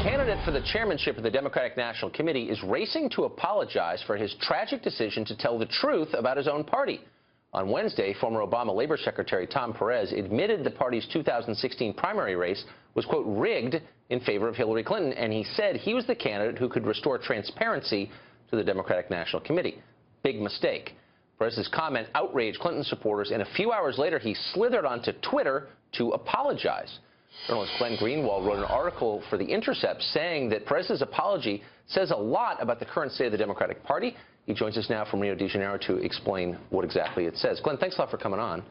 candidate for the chairmanship of the Democratic National Committee is racing to apologize for his tragic decision to tell the truth about his own party. On Wednesday, former Obama Labor Secretary Tom Perez admitted the party's 2016 primary race was, quote, rigged in favor of Hillary Clinton, and he said he was the candidate who could restore transparency to the Democratic National Committee. Big mistake. Perez's comment outraged Clinton supporters, and a few hours later, he slithered onto Twitter to apologize. Journalist Glenn Greenwald wrote an article for The Intercept saying that Perez's apology says a lot about the current state of the Democratic Party. He joins us now from Rio de Janeiro to explain what exactly it says. Glenn, thanks a lot for coming on.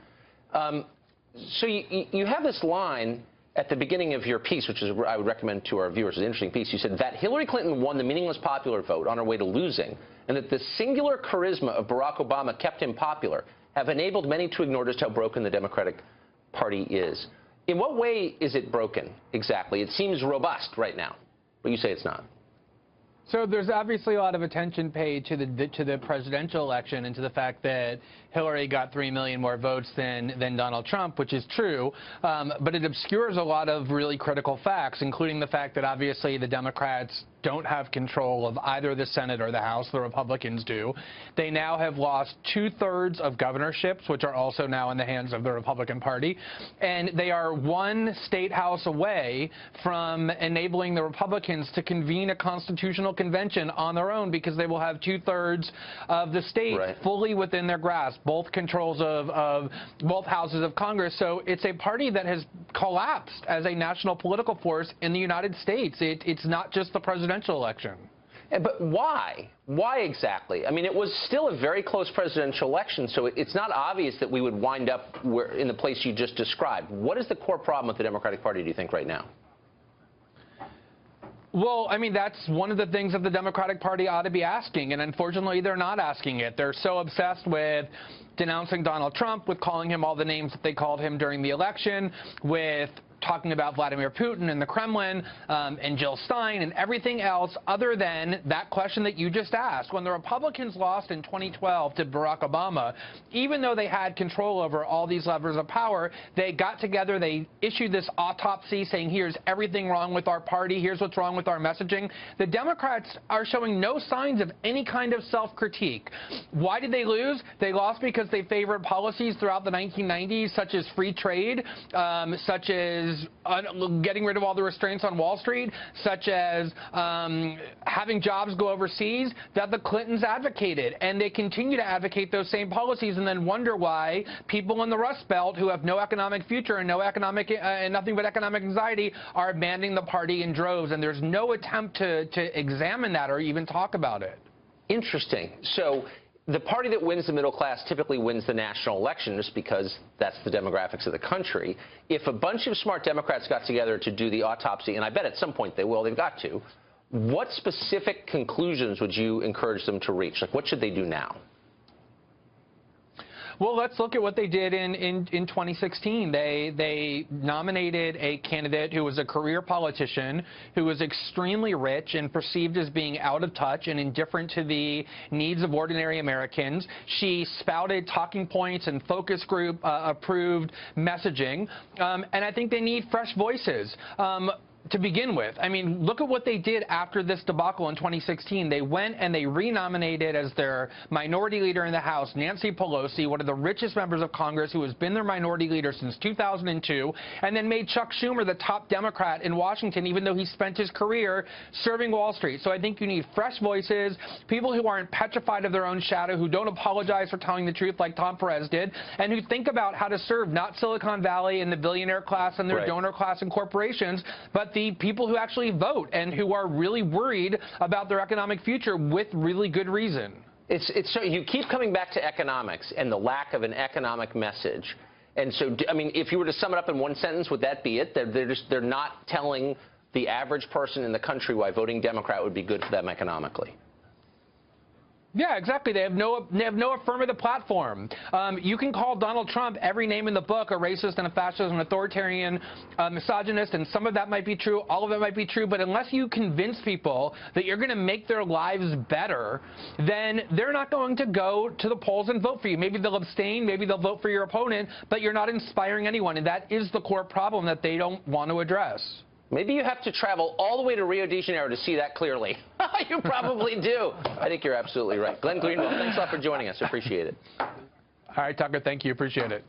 So you have this line at the beginning of your piece, which is I would recommend to our viewers. It's an interesting piece. You said that Hillary Clinton won the meaningless popular vote on her way to losing, and that the singular charisma of Barack Obama kept him popular, have enabled many to ignore just how broken the Democratic Party is. In what way is it broken exactly? It seems robust right now, but you say it's not. So there's obviously a lot of attention paid to the presidential election and to the fact that Hillary got 3 million more votes than Donald Trump, which is true, but it obscures a lot of really critical facts, including the fact that obviously the Democrats don't have control of either the Senate or the House. The Republicans do. They now have lost 2/3 of governorships, which are also now in the hands of the Republican Party, and they are one state house away from enabling the Republicans to convene a constitutional convention on their own, because they will have 2/3 of the state fully within their grasp, both controls of both houses of Congress. So it's a party that has collapsed as a national political force in the United States. It's not just the presidential election. But why? Why exactly? I mean, it was still a very close presidential election, so it's not obvious that we would wind up in the place you just described. What is the core problem with the Democratic Party, do you think, right now? Well, I mean, that's one of the things that the Democratic Party ought to be asking, and unfortunately, they're not asking it. They're so obsessed with denouncing Donald Trump, with calling him all the names that they called him during the election, with talking about Vladimir Putin and the Kremlin and Jill Stein and everything else other than that question that you just asked. When the Republicans lost in 2012 to Barack Obama, even though they had control over all these levers of power, they got together, they issued this autopsy saying, here's everything wrong with our party, here's what's wrong with our messaging. The Democrats are showing no signs of any kind of self-critique. Why did they lose? They lost because they favored policies throughout the 1990s, such as free trade, such as getting rid of all the restraints on Wall Street, such as having jobs go overseas, that the Clintons advocated. And they continue to advocate those same policies and then wonder why people in the Rust Belt who have no economic future and nothing but economic anxiety are abandoning the party in droves. And there's no attempt to examine that or even talk about it. Interesting. So the party that wins the middle class typically wins the national election just because that's the demographics of the country. If a bunch of smart Democrats got together to do the autopsy, and I bet at some point they will, they've got to, what specific conclusions would you encourage them to reach? Like, what should they do now? Well, let's look at what they did in 2016. They nominated a candidate who was a career politician, who was extremely rich and perceived as being out of touch and indifferent to the needs of ordinary Americans. She spouted talking points and focus group approved messaging, and I think they need fresh voices. To begin with, I mean, look at what they did after this debacle in 2016. They went and they renominated as their minority leader in the House Nancy Pelosi, one of the richest members of Congress who has been their minority leader since 2002, and then made Chuck Schumer the top Democrat in Washington, even though he spent his career serving Wall Street. So I think you need fresh voices, people who aren't petrified of their own shadow, who don't apologize for telling the truth like Tom Perez did, and who think about how to serve not Silicon Valley and the billionaire class and their donor class and corporations, but the people who actually vote and who are really worried about their economic future with really good reason. So you keep coming back to economics and the lack of an economic message. And so, I mean, if you were to sum it up in one sentence, would that be it? They're not telling the average person in the country why voting Democrat would be good for them economically. Yeah, exactly. They have no affirmative platform. You can call Donald Trump every name in the book, a racist and a fascist and authoritarian misogynist, and some of that might be true, all of it might be true, but unless you convince people that you're going to make their lives better, then they're not going to go to the polls and vote for you. Maybe they'll abstain, maybe they'll vote for your opponent, but you're not inspiring anyone, and that is the core problem that they don't want to address. Maybe you have to travel all the way to Rio de Janeiro to see that clearly. You probably do. I think you're absolutely right. Glenn Greenwald, thanks a lot for joining us. Appreciate it. All right, Tucker, thank you. Appreciate it.